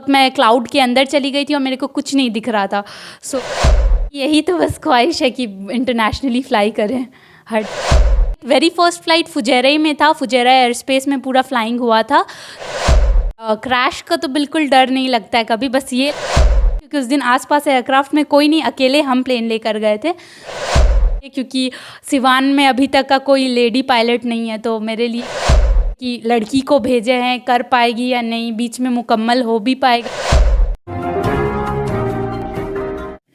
मैं क्लाउड के अंदर चली गई थी और मेरे को कुछ नहीं दिख रहा था। सो यही तो बस ख्वाहिश है कि इंटरनेशनली फ़्लाई करें। Her very first flight Fujairah में था, फुजेरा एयर स्पेस में पूरा फ्लाइंग हुआ था। क्रैश का तो बिल्कुल डर नहीं लगता है कभी, बस ये क्योंकि उस दिन आसपास एयरक्राफ्ट में कोई नहीं, अकेले हम प्लेन लेकर गए थे। क्योंकि सिवान में अभी तक का कोई लेडी पायलट नहीं है, तो मेरे लिए कि लड़की को भेजे हैं, कर पाएगी या नहीं, बीच में मुकम्मल हो भी पाएगा।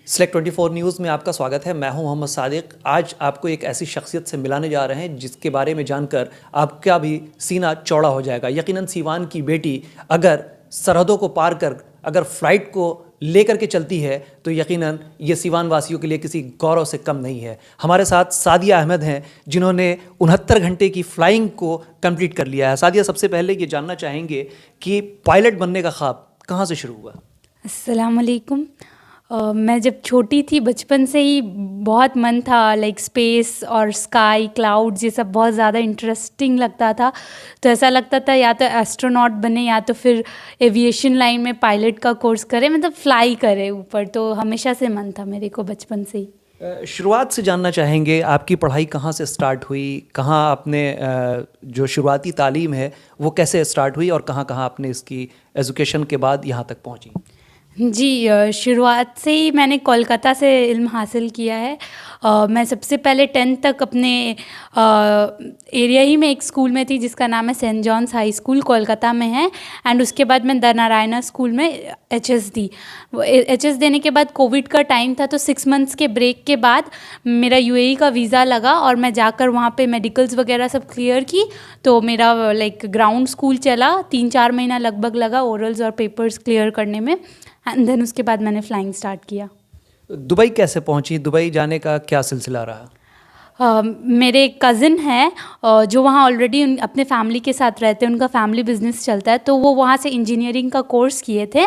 Select 24 न्यूज़ में आपका स्वागत है। मैं हूं मोहम्मद सादिक। आज आपको एक ऐसी शख्सियत से मिलाने जा रहे हैं जिसके बारे में जानकर आपका भी सीना चौड़ा हो जाएगा। यकीनन सीवान की बेटी अगर सरहदों को पार कर अगर फ़्लाइट को लेकर के चलती है तो यकीनन ये सीवान वासियों के लिए किसी गौरव से कम नहीं है। हमारे साथ सादिया अहमद हैं जिन्होंने 69 घंटे की फ़्लाइंग को कंप्लीट कर लिया है। सादिया, सबसे पहले ये जानना चाहेंगे कि पायलट बनने का ख्वाब कहाँ से शुरू हुआ? अस्सलाम वालेकुम। मैं जब छोटी थी बचपन से ही बहुत मन था, लाइक स्पेस और स्काई क्लाउड्स ये सब बहुत ज़्यादा इंटरेस्टिंग लगता था। तो ऐसा लगता था या तो एस्ट्रोनॉट बने या तो फिर एविएशन लाइन में पायलट का कोर्स करें, मतलब फ्लाई करे ऊपर। तो हमेशा से मन था मेरे को बचपन से ही। शुरुआत से जानना चाहेंगे, आपकी पढ़ाई कहाँ से स्टार्ट हुई, कहाँ आपने जो शुरुआती तालीम है वो कैसे स्टार्ट हुई और कहाँ कहाँ आपने इसकी एजुकेशन के बाद यहाँ तक पहुँची? जी, शुरुआत से ही मैंने कोलकाता से इल्म हासिल किया है। मैं सबसे पहले 10th तक अपने एरिया ही में एक स्कूल में थी जिसका नाम है saint John's high school, Kolkata में है। एंड उसके बाद मैं द नारायणा स्कूल में एचएस दी। एचएस देने के बाद कोविड का टाइम था, तो 6 मंथ्स के ब्रेक के बाद मेरा यूएई का वीज़ा लगा और मैं जाकर वहाँ पे मेडिकल्स वगैरह सब क्लियर की। तो मेरा लाइक ग्राउंड स्कूल चला, 3-4 महीना लगभग लगा ओरल्स और पेपर्स क्लियर करने में। एंड देन उसके बाद मैंने फ़्लाइंग स्टार्ट किया। दुबई कैसे पहुंची? दुबई जाने का क्या सिलसिला रहा? मेरे कज़िन हैं जो वहाँ ऑलरेडी अपने फैमिली के साथ रहते हैं, उनका फैमिली बिजनेस चलता है, तो वो वहाँ से इंजीनियरिंग का कोर्स किए थे।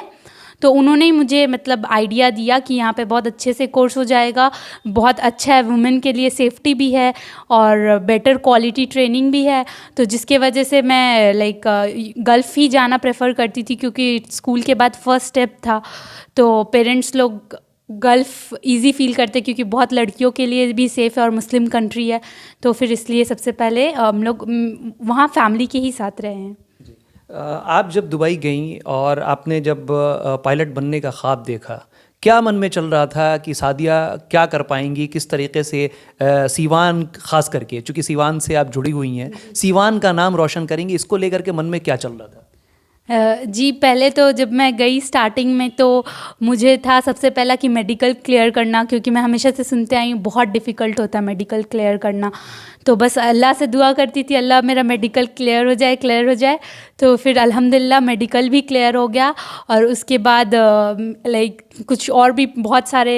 तो उन्होंने ही मुझे मतलब आइडिया दिया कि यहाँ पे बहुत अच्छे से कोर्स हो जाएगा, बहुत अच्छा है, वुमेन के लिए सेफ्टी भी है और बेटर क्वालिटी ट्रेनिंग भी है। तो जिसके वजह से मैं लाइक गल्फ़ ही जाना प्रेफर करती थी, क्योंकि स्कूल के बाद फर्स्ट स्टेप था। तो पेरेंट्स लोग गल्फ़ इजी फील करते क्योंकि बहुत लड़कियों के लिए भी सेफ़ है और मुस्लिम कंट्री है। तो फिर इसलिए सबसे पहले हम लोग वहाँ फैमिली के ही साथ रहे हैं। आप जब दुबई गईं और आपने जब पायलट बनने का ख्वाब देखा, क्या मन में चल रहा था कि सादिया क्या कर पाएंगी, किस तरीके से सीवान ख़ास करके, चूँकि सीवान से आप जुड़ी हुई हैं, सीवान का नाम रोशन करेंगी, इसको लेकर के मन में क्या चल रहा था? जी, पहले तो जब मैं गई स्टार्टिंग में तो मुझे था सबसे पहला कि मेडिकल क्लियर करना, क्योंकि मैं हमेशा से सुनते आई हूँ बहुत डिफ़िकल्ट होता है मेडिकल क्लियर करना। तो बस अल्लाह से दुआ करती थी, अल्लाह मेरा मेडिकल क्लियर हो जाए, क्लियर हो जाए। तो फिर अल्हम्दुलिल्लाह मेडिकल भी क्लियर हो गया। और उसके बाद लाइक कुछ और भी बहुत सारे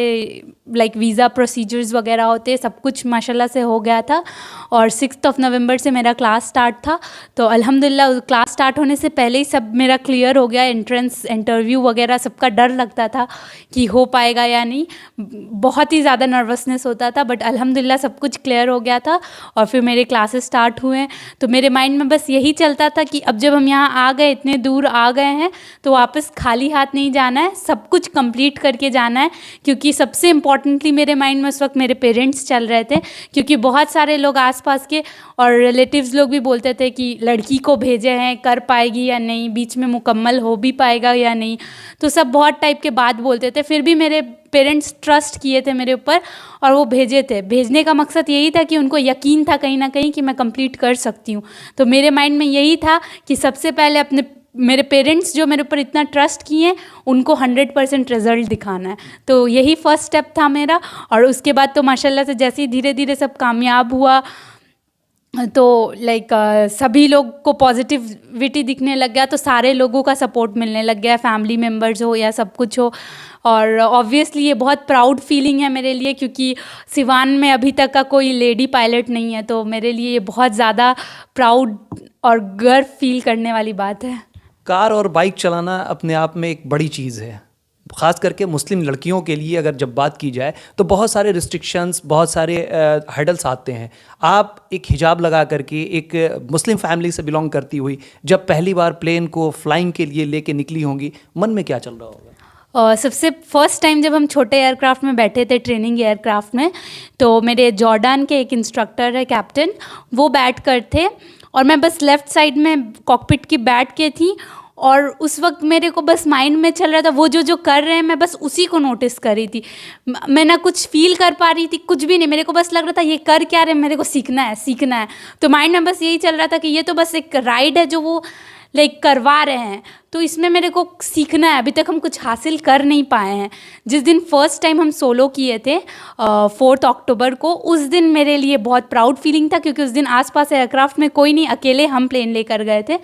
लाइक वीज़ा प्रोसीजर्स वगैरह होते हैं, सब कुछ माशाल्लाह से हो गया था। और 6 नवंबर से मेरा क्लास स्टार्ट था। तो अल्हम्दुलिल्लाह क्लास स्टार्ट होने से पहले ही सब मेरा क्लियर हो गया। एंट्रेंस इंटरव्यू वगैरह सबका डर लगता था कि हो पाएगा या नहीं, बहुत ही ज़्यादा नर्वसनेस होता था, बट अल्हम्दुलिल्लाह सब कुछ क्लियर हो गया था। और फिर मेरे क्लासेस स्टार्ट हुए। तो मेरे माइंड में बस यही चलता था कि अब जब हम यहाँ आ गए, इतने दूर आ गए हैं, तो वापस खाली हाथ नहीं जाना है, सब कुछ कंप्लीट करके जाना है। क्योंकि सबसे इम्पॉर्टेंटली मेरे माइंड में उस वक्त मेरे पेरेंट्स चल रहे थे, क्योंकि बहुत सारे लोग आसपास के और रिलेटिव्स लोग भी बोलते थे कि लड़की को भेजे हैं, कर पाएगी या नहीं, बीच में मुकम्मल हो भी पाएगा या नहीं। तो सब बहुत टाइप के बात बोलते थे। फिर भी मेरे पेरेंट्स ट्रस्ट किए थे मेरे ऊपर और वो भेजे थे। भेजने का मकसद यही था कि उनको यकीन था कहीं ना कहीं कि मैं कंप्लीट कर सकती हूँ। तो मेरे माइंड में यही था कि सबसे पहले मेरे पेरेंट्स जो मेरे ऊपर इतना ट्रस्ट किए हैं उनको 100% रिज़ल्ट दिखाना है। तो यही फर्स्ट स्टेप था मेरा। और उसके बाद तो माशाल्लाह से जैसे ही धीरे धीरे सब कामयाब हुआ, तो लाइक सभी लोग को पॉजिटिविटी दिखने लग गया, तो सारे लोगों का सपोर्ट मिलने लग गया, फैमिली मेम्बर्स हो या सब कुछ हो। और ऑब्वियसली ये बहुत प्राउड फीलिंग है मेरे लिए, क्योंकि सिवान में अभी तक का कोई लेडी पायलट नहीं है। तो मेरे लिए ये बहुत ज़्यादा प्राउड और गर्व फील करने वाली बात है। कार और बाइक चलाना अपने आप में एक बड़ी चीज़ है। ख़ास करके मुस्लिम लड़कियों के लिए अगर जब बात की जाए तो बहुत सारे रिस्ट्रिक्शंस, बहुत सारे हर्डल्स आते हैं। आप एक हिजाब लगा करके एक मुस्लिम फैमिली से बिलोंग करती हुई जब पहली बार प्लेन को फ्लाइंग के लिए लेके निकली होंगी, मन में क्या चल रहा होगा? सबसे फर्स्ट टाइम जब हम छोटे एयरक्राफ्ट में बैठे थे, ट्रेनिंग एयरक्राफ्ट में, तो मेरे जॉर्डान के एक इंस्ट्रक्टर है कैप्टन, वो बैठ कर थे और मैं बस लेफ़्ट साइड में कॉकपिट की बैठ के थी और उस वक्त मेरे को बस माइंड में चल रहा था वो जो कर रहे हैं, मैं बस उसी को नोटिस कर रही थी। मैं ना कुछ फील कर पा रही थी, कुछ भी नहीं, मेरे को बस लग रहा था ये कर क्या रहे हैं, मेरे को सीखना है। तो माइंड में बस यही चल रहा था कि ये तो बस एक राइड है जो वो लाइक करवा रहे हैं, तो इसमें मेरे को सीखना है, अभी तक हम कुछ हासिल कर नहीं पाए हैं। जिस दिन फर्स्ट टाइम हम सोलो किए थे 4 अक्टूबर को, उस दिन मेरे लिए बहुत प्राउड फीलिंग था क्योंकि उस दिन आसपास एयरक्राफ्ट में कोई नहीं, अकेले हम प्लेन लेकर गए थे।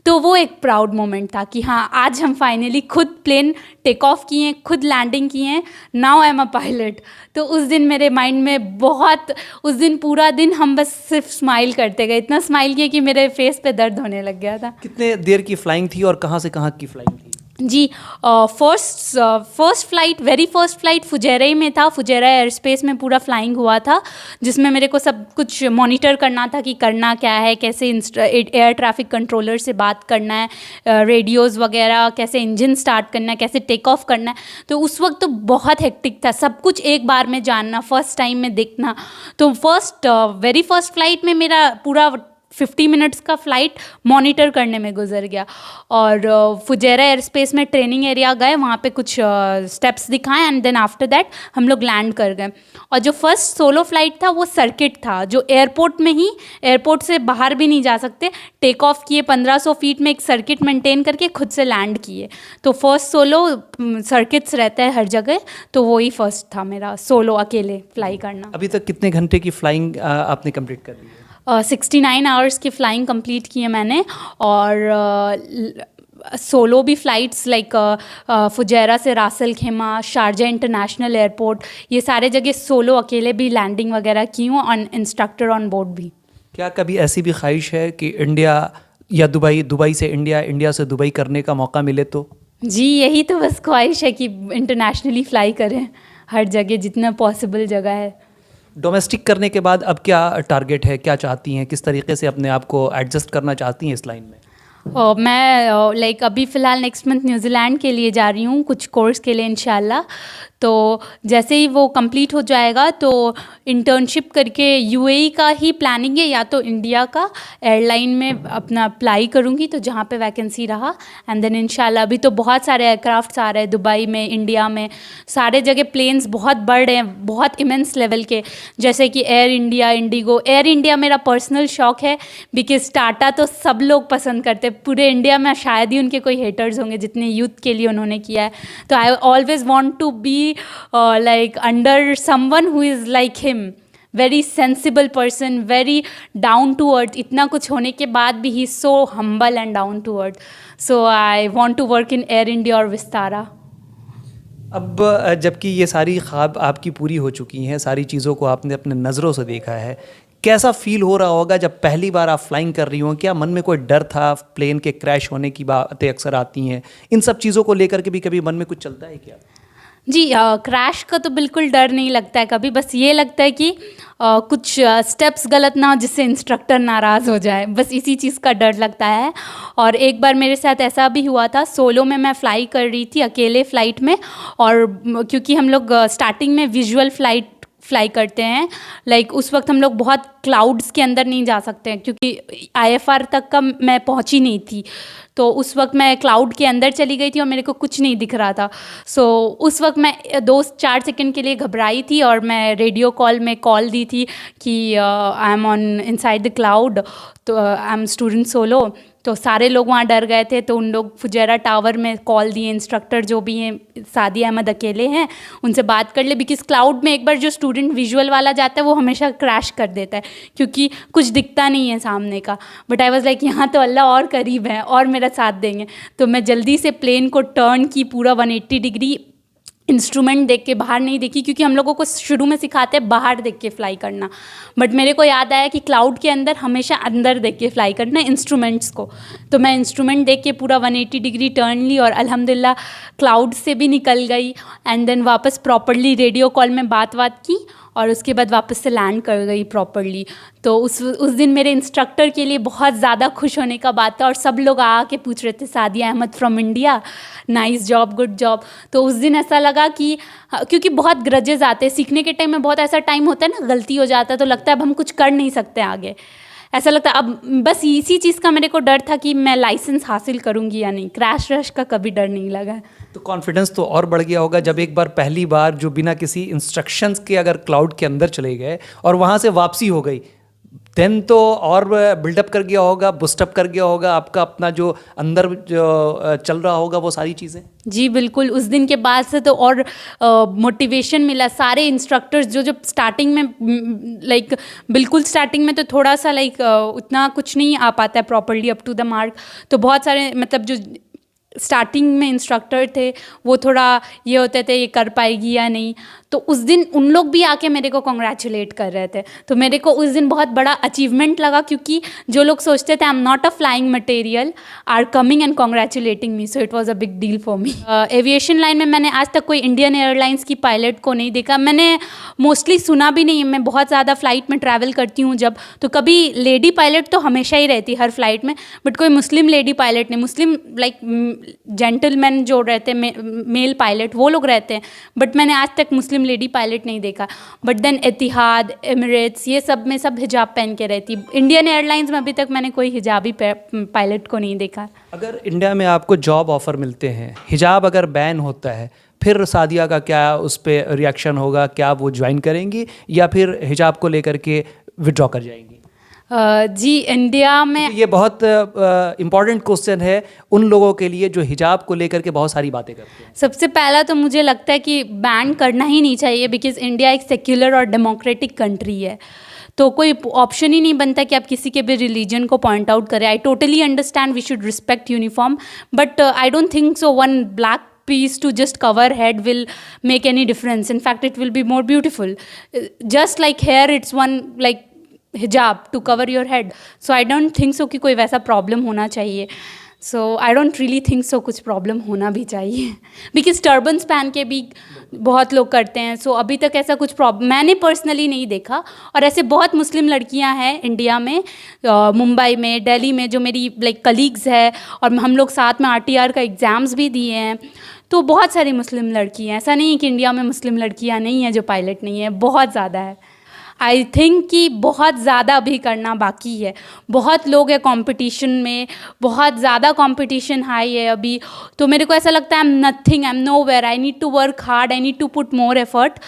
तो वो एक प्राउड मोमेंट था कि हाँ, आज हम फाइनली खुद प्लेन टेक ऑफ किए हैं, खुद लैंडिंग किए हैं, now I am a pilot. तो उस दिन मेरे माइंड में बहुत, उस दिन पूरा दिन हम बस सिर्फ स्माइल करते गए, इतना स्माइल किया कि मेरे फेस पे दर्द होने लग गया था। कितने देर की फ़्लाइंग थी और कहाँ से कहाँ की फ़्लाइंग थी? जी, वेरी फर्स्ट फ्लाइट फुजेरा में था। फुजेरा एयर स्पेस में पूरा फ्लाइंग हुआ था, जिसमें मेरे को सब कुछ मॉनिटर करना था कि करना क्या है, कैसे एयर ट्रैफिक कंट्रोलर से बात करना है, रेडियोज़ वगैरह, कैसे इंजन स्टार्ट करना है, कैसे टेक ऑफ करना है। तो उस वक्त तो बहुत हेक्टिक था, सब कुछ एक बार में जानना, फर्स्ट टाइम में देखना। तो वेरी फर्स्ट फ्लाइट में मेरा पूरा 50 मिनट्स का फ़्लाइट मॉनिटर करने में गुजर गया। और फुजेरा एयर स्पेस में ट्रेनिंग एरिया गए, वहाँ पे कुछ स्टेप्स दिखाए एंड देन आफ्टर दैट हम लोग लैंड कर गए। और जो फर्स्ट सोलो फ्लाइट था वो सर्किट था, जो एयरपोर्ट में ही, एयरपोर्ट से बाहर भी नहीं जा सकते, टेक ऑफ किए 1500 फीट में एक सर्किट मेंटेन करके खुद से लैंड किए। तो फर्स्ट सोलो सर्किट्स रहता है हर जगह, तो वही फर्स्ट था मेरा सोलो अकेले फ्लाई करना। अभी तक कितने घंटे की फ़्लाइंग आपने कंप्लीट कर दी है? 69 आवर्स की फ़्लाइंग कंप्लीट की है मैंने। और सोलो भी फ़्लाइट्स लाइक फुजेरा से रासल खेमा, शारजा इंटरनेशनल एयरपोर्ट, ये सारे जगह सोलो अकेले भी लैंडिंग वगैरह की हूँ, ऑन इंस्ट्रक्टर ऑन बोर्ड भी। क्या कभी ऐसी भी ख्वाहिश है कि इंडिया या दुबई से इंडिया, इंडिया से दुबई करने का मौका मिले तो? जी, यही तो बस ख्वाहिश है कि इंटरनेशनली फ़्लाई करें हर जगह, जितना पॉसिबल जगह है। डोमेस्टिक करने के बाद अब क्या टारगेट है, क्या चाहती हैं, किस तरीके से अपने आप को एडजस्ट करना चाहती हैं इस लाइन में? मैं लाइक अभी फ़िलहाल नेक्स्ट मंथ न्यूज़ीलैंड के लिए जा रही हूँ कुछ कोर्स के लिए इंशाल्लाह। तो जैसे ही वो कंप्लीट हो जाएगा तो इंटर्नशिप करके यूएई का ही प्लानिंग है, या तो इंडिया का एयरलाइन में अपना अप्लाई करूँगी तो जहाँ पे वैकेंसी रहा, एंड देन इंशाल्लाह। अभी तो बहुत सारे एयरक्राफ्ट्स आ रहे हैं दुबई में, इंडिया में, सारे जगह प्लेन्स बहुत बढ़ रहे हैं, बहुत इमेंस लेवल के, जैसे कि air India, Indigo. Air India मेरा पर्सनल शौक है बिकॉज टाटा तो सब लोग पसंद करते हैं, पूरे इंडिया में शायद ही उनके कोई हेटर्स होंगे जितने यूथ के लिए उन्होंने किया है। तो I always want to be like under someone who is like him, very sensible person, very down to earth। इतना कुछ होने के बाद भी he is so humble and down to earth, so I want to work in Air India और विस्तारा। अब जबकि ये सारी ख्वाब आपकी पूरी हो चुकी हैं, सारी चीज़ों को आपने अपने नज़रों से देखा है, कैसा फील हो रहा होगा जब पहली बार आप फ्लाइंग कर रही हो? क्या मन में कोई डर था? प्लेन के क्रैश होने की बातें अक्सर आती हैं, इन सब चीज़ों को लेकर के भी कभी मन में कुछ चलता है क्या? जी, क्रैश का तो बिल्कुल डर नहीं लगता है कभी, बस ये लगता है कि कुछ स्टेप्स गलत ना हो जिससे इंस्ट्रक्टर नाराज़ हो जाए, बस इसी चीज़ का डर लगता है। और एक बार मेरे साथ ऐसा भी हुआ था, सोलो में मैं फ़्लाई कर रही थी अकेले फ़्लाइट में, और क्योंकि हम लोग स्टार्टिंग में विजुअल फ्लाई करते हैं, लाइक उस वक्त हम लोग बहुत क्लाउड्स के अंदर नहीं जा सकते हैं क्योंकि IFR तक का मैं पहुंची नहीं थी। तो उस वक्त मैं क्लाउड के अंदर चली गई थी और मेरे को कुछ नहीं दिख रहा था। सो उस वक्त मैं 2-4 सेकंड के लिए घबराई थी और मैं रेडियो कॉल में कॉल दी थी कि I am on inside the cloud, तो आई एम स्टूडेंट सोलो। तो सारे लोग वहाँ डर गए थे, तो उन लोग फुजेरा टावर में कॉल दिए, इंस्ट्रक्टर जो भी हैं, सादी अहमद अकेले हैं, उनसे बात कर ले, बिकॉज क्लाउड में एक बार जो स्टूडेंट विजुअल वाला जाता है वो हमेशा क्रैश कर देता है क्योंकि कुछ दिखता नहीं है सामने का। बट आई वाज लाइक यहाँ तो अल्लाह और करीब है और मेरा साथ देंगे, तो मैं जल्दी से प्लेन को टर्न की पूरा 180 डिग्री इंस्ट्रूमेंट देख के बाहर नहीं देखी, क्योंकि हम लोगों को शुरू में सिखाते हैं बाहर देख के फ्लाई करना, बट मेरे को याद आया कि क्लाउड के अंदर हमेशा अंदर देख के फ्लाई करना इंस्ट्रूमेंट्स को। तो मैं इंस्ट्रूमेंट देख के पूरा 180 डिग्री टर्न ली और अल्हम्दुलिल्लाह क्लाउड से भी निकल गई, एंड देन वापस प्रॉपरली रेडियो कॉल में बात की और उसके बाद वापस से लैंड कर गई प्रॉपरली। तो उस दिन मेरे इंस्ट्रक्टर के लिए बहुत ज़्यादा खुश होने का बात था, और सब लोग आके पूछ रहे थे Sadia Ahmed from India, nice job, good job. तो उस दिन ऐसा लगा कि क्योंकि बहुत ग्रजेस आते हैं सीखने के टाइम में, बहुत ऐसा टाइम होता है ना गलती हो जाता है तो लगता है अब हम कुछ कर नहीं सकते आगे, ऐसा लगता है। अब बस इसी चीज़ का मेरे को डर था कि मैं लाइसेंस हासिल करूँगी या नहीं, क्रैश रश का कभी डर नहीं लगा। तो कॉन्फिडेंस तो और बढ़ गया होगा जब एक बार पहली बार जो बिना किसी इंस्ट्रक्शंस के अगर क्लाउड के अंदर चले गए और वहाँ से वापसी हो गई, देन तो और बिल्डअप कर गया होगा, बूस्टअप कर गया होगा आपका अपना जो अंदर जो चल रहा होगा वो सारी चीज़ें। जी बिल्कुल, उस दिन के बाद से तो और मोटिवेशन मिला। सारे इंस्ट्रक्टर्स जो स्टार्टिंग में लाइक बिल्कुल स्टार्टिंग में तो थोड़ा सा लाइक उतना कुछ नहीं आ पाता है properly up to the mark, तो बहुत सारे मतलब जो स्टार्टिंग में इंस्ट्रक्टर थे वो थोड़ा ये होते थे ये कर पाएगी या नहीं, तो उस दिन उन लोग भी आके मेरे को कॉन्ग्रेचुलेट कर रहे थे। तो मेरे को उस दिन बहुत बड़ा अचीवमेंट लगा, क्योंकि जो लोग सोचते थे I am not a flying material are coming and congratulating me, so it was a big deal for me. Aviation line में मैंने आज तक कोई इंडियन एयरलाइंस की पायलट को नहीं देखा, मैंने मोस्टली सुना भी नहीं। मैं बहुत ज़्यादा फ्लाइट में ट्रैवल करती हूँ जब, तो कभी लेडी पायलट तो हमेशा ही रहती हर फ्लाइट में, बट कोई मुस्लिम लेडी पायलट नहीं। मुस्लिम लाइक जेंटलमैन जो रहते हैं मेल पायलट वो लोग रहते हैं, बट मैंने आज तक मुस्लिम लेडी पायलट नहीं देखा। बट देन एतिहाद, एमिरेट्स, ये सब में सब हिजाब पहन के रहती। इंडियन एयरलाइंस में अभी तक मैंने कोई हिजाबी पायलट को नहीं देखा। अगर इंडिया में आपको जॉब ऑफर मिलते हैं, हिजाब अगर बैन होता है, फिर सादिया का क्या उस पर रिएक्शन होगा? क्या वो ज्वाइन करेंगी या फिर हिजाब को लेकर के विड्रॉ कर जाएंगी? जी इंडिया में ये बहुत इम्पॉर्टेंट क्वेश्चन है उन लोगों के लिए जो हिजाब को लेकर के बहुत सारी बातें करते हैं। सबसे पहला तो मुझे लगता है कि बैन करना ही नहीं चाहिए, बिकॉज इंडिया एक सेक्युलर और डेमोक्रेटिक कंट्री है, तो कोई ऑप्शन ही नहीं बनता कि आप किसी के भी रिलीजन को पॉइंट आउट करें। I totally understand we should respect uniform, but I don't think so one black piece to just cover head will make any difference. In fact, it will be more beautiful. Just like hair, it's one like hijab to cover your head. So I don't think so कि कोई वैसा problem होना चाहिए। So I don't really think so कुछ problem होना भी चाहिए, because turbans पहन के भी बहुत लोग करते हैं। सो अभी तक ऐसा कुछ प्रॉब्लम मैंने पर्सनली नहीं देखा, और ऐसे बहुत मुस्लिम लड़कियां हैं इंडिया में, मुंबई में, दिल्ली में, जो मेरी लाइक कलीग्स है, और हम लोग साथ में RTR का एग्ज़ाम्स भी दिए हैं। तो बहुत सारी मुस्लिम लड़कियां, ऐसा नहीं है कि इंडिया में मुस्लिम लड़कियां नहीं हैं जो पायलट नहीं है, बहुत ज़्यादा है। आई थिंक कि बहुत ज़्यादा अभी करना बाकी है। बहुत लोग हैं कंपटीशन में, बहुत ज़्यादा कंपटीशन हाई है अभी, तो मेरे को ऐसा लगता है I am nothing, I am no where, I need to work hard, I need to put more effort.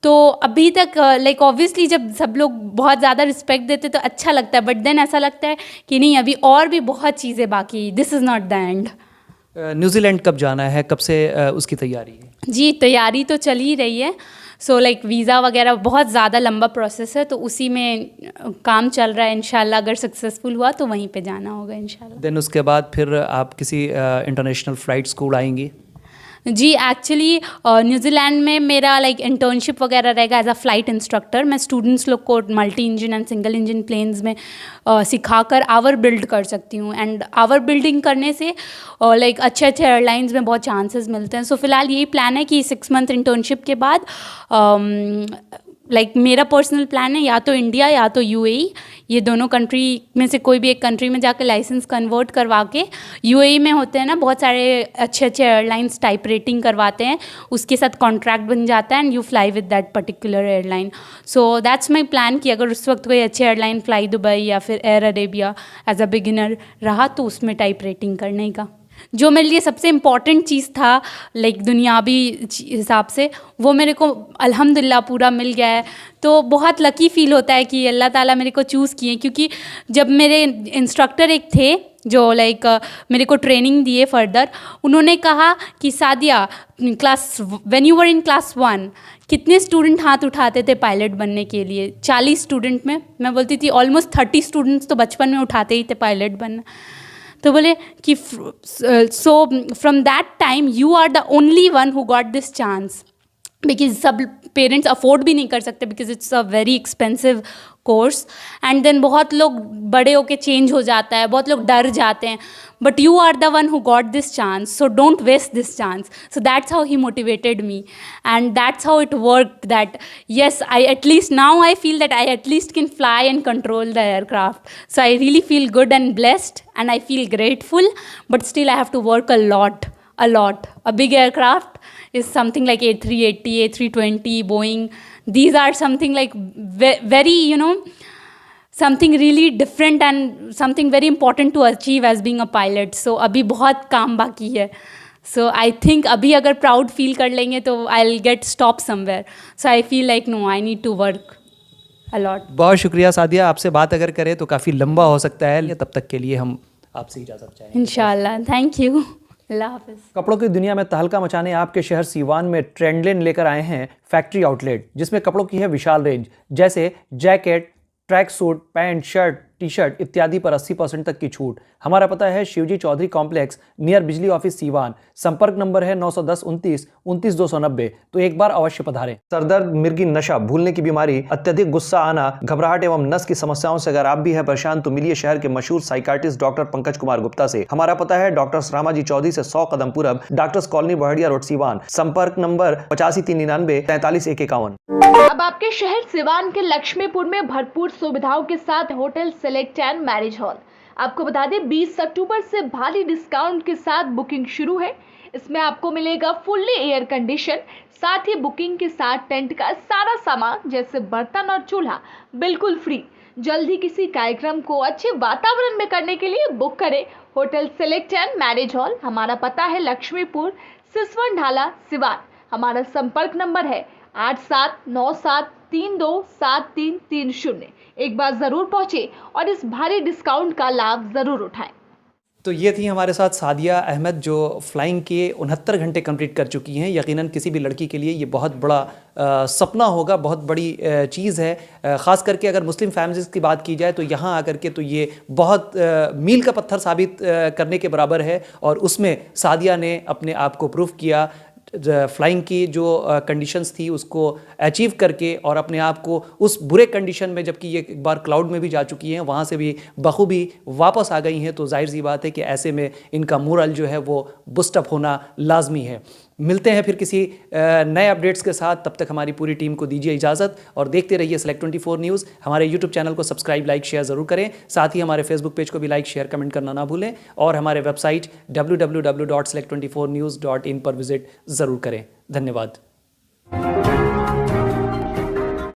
तो अभी तक लाइक ऑब्वियसली जब सब लोग बहुत ज़्यादा रिस्पेक्ट देते तो अच्छा लगता है, बट देन ऐसा लगता है कि नहीं अभी और भी बहुत चीज़ें बाकी, this is not the end. New Zealand कब जाना है, कब से उसकी तैयारी है? जी तैयारी तो चल ही रही है। सो लाइक वीज़ा वगैरह बहुत ज़्यादा लंबा प्रोसेस है, तो उसी में काम चल रहा है। इंशाल्लाह अगर सक्सेसफुल हुआ तो वहीं पे जाना होगा इंशाल्लाह। देन उसके बाद फिर आप किसी इंटरनेशनल फ़्लाइट्स को उड़ाएंगी? जी एक्चुअली न्यूजीलैंड में मेरा लाइक इंटर्नशिप वगैरह रहेगा एज अ फ्लाइट इंस्ट्रक्टर। मैं स्टूडेंट्स लोग को multi engine and single engine planes में सिखाकर आवर बिल्ड कर सकती हूँ, एंड आवर बिल्डिंग करने से लाइक अच्छे अच्छे एयरलाइंस में बहुत चांसेस मिलते हैं। सो फिलहाल यही प्लान है कि 6 मंथ इंटर्नशिप के बाद लाइक मेरा पर्सनल प्लान है या तो इंडिया या तो UAE, ये दोनों कंट्री में से कोई भी एक कंट्री में जाकर लाइसेंस कन्वर्ट करवा के, UAE में होते हैं ना बहुत सारे अच्छे अच्छे एयरलाइंस टाइप रेटिंग करवाते हैं, उसके साथ कॉन्ट्रैक्ट बन जाता है and you fly with that particular airline. So that's my plan कि अगर उस वक्त कोई अच्छे एयरलाइन फ्लाई दुबई या फिर air Arabia as a beginner रहा तो उसमें टाइप रेटिंग करने का। जो मेरे लिए सबसे इम्पॉर्टेंट चीज़ था लाइक दुनियावी हिसाब से, वो मेरे को अल्हम्दुलिल्लाह पूरा मिल गया है। तो बहुत लकी फ़ील होता है कि अल्लाह ताला मेरे को चूज़ किए, क्योंकि जब मेरे इंस्ट्रक्टर एक थे जो लाइक मेरे को ट्रेनिंग दिए फर्दर, उन्होंने कहा कि Sadia when you were in class 1 कितने स्टूडेंट हाथ उठाते थे पायलट बनने के लिए? 40 स्टूडेंट में मैं बोलती थी ऑलमोस्ट 30 स्टूडेंट्स तो बचपन में उठाते ही थे पायलट बनना। तो बोले कि so from that time you are the only one who got this chance, because सब पेरेंट्स अफोर्ड भी नहीं कर सकते because it's a very expensive course. And then बहुत लोग बड़े होके चेंज हो जाता है, बहुत लोग डर जाते हैं, but you are the one who got this chance, so don't waste this chance. So that's how he motivated me and that's how it worked, that yes, I at least now I feel that I at least can fly and control the aircraft. So I really feel good and blessed and I feel grateful, but still I have to work a lot. A big aircraft is something like A380, A320, Boeing. These are something like very, something really different and something very important to achieve as being a pilot. So अभी बहुत काम बाकी है. So I think अभी अगर proud feel कर लेंगे तो I'll get stopped somewhere. So I feel like no, I need to work a lot. बहुत शुक्रिया सादिया, आपसे बात अगर करें तो काफ़ी लंबा हो सकता है, तब तक के लिए हम आपसे इजाज़त चाहेंगे। इंशाल्लाह, थैंक यू, अल्लाह हाफिज़। कपड़ों की दुनिया में तहलका मचाने आपके शहर सीवान में ट्रेंडलिन लेकर आए हैं फैक्ट्री आउटलेट, जिसमें कपड़ों की है विशाल रेंज, जैसे jacket, track suit, pant, shirt, T shirt इत्यादि पर 80% तक की छूट। हमारा पता है शिवजी चौधरी कॉम्प्लेक्स नियर बिजली ऑफिस सीवान। संपर्क नंबर है 910 29 29 290। तो एक बार अवश्य पधारें। सरदर्द, मिर्गी, नशा, भूलने की बीमारी, अत्यधिक गुस्सा आना, घबराहट एवं नस की समस्याओं से अगर आप भी हैं परेशान तो मिलिए शहर के मशहूर साइकाट्रिस्ट डॉक्टर पंकज कुमार गुप्ता से। हमारा पता है डॉक्टर रामाजी चौधरी से 100 कदम पूरब, doctors colony Bahadiya road Siwan. संपर्क नंबर 85 399 43 151। अब आपके शहर सिवान के लक्ष्मीपुर में भरपूर सुविधाओं के साथ hotel select and marriage hall. आपको बता दें 20 अक्टूबर से भारी डिस्काउंट के साथ बुकिंग शुरू है। इसमें आपको मिलेगा फुल्ली एयर कंडीशन, साथ ही बुकिंग के साथ टेंट का सारा सामान जैसे बर्तन और चूल्हा बिल्कुल फ्री। जल्द ही किसी कार्यक्रम को अच्छे वातावरण में करने के लिए बुक करें hotel select and marriage hall. हमारा पता है लक्ष्मीपुर, सिसवन ढाला, सिवान। हमारा संपर्क नंबर है 8797327330। एक बार जरूर पहुंचे और इस भारी डिस्काउंट का लाभ जरूर उठाएं। तो ये थी हमारे साथ सादिया अहमद, जो फ्लाइंग के 69 घंटे कंप्लीट कर चुकी हैं। यकीनन किसी भी लड़की के लिए ये बहुत बड़ा सपना होगा, बहुत बड़ी चीज़ है। ख़ास करके अगर मुस्लिम फैमिलीज़ की बात की जाए तो यहाँ आकर के तो ये बहुत मील का पत्थर साबित करने के बराबर है। और उसमें सादिया ने अपने आप को प्रूव किया, फ्लाइंग की जो कंडीशंस थी उसको अचीव करके, और अपने आप को उस बुरे कंडीशन में, जबकि ये एक बार क्लाउड में भी जा चुकी हैं, वहाँ से भी बखूबी वापस आ गई हैं। तो जाहिर सी बात है कि ऐसे में इनका मोरल जो है वो बूस्टअप होना लाजमी है। मिलते हैं फिर किसी नए अपडेट्स के साथ। तब तक हमारी पूरी टीम को दीजिए इजाज़त और देखते रहिए Select24 न्यूज़। हमारे यूट्यूब चैनल को सब्सक्राइब, लाइक, शेयर ज़रूर करें। साथ ही हमारे फेसबुक पेज को भी लाइक, शेयर, कमेंट करना ना भूलें। और हमारे वेबसाइट www.select24news.in पर विजिट ज़रूर करें। धन्यवाद।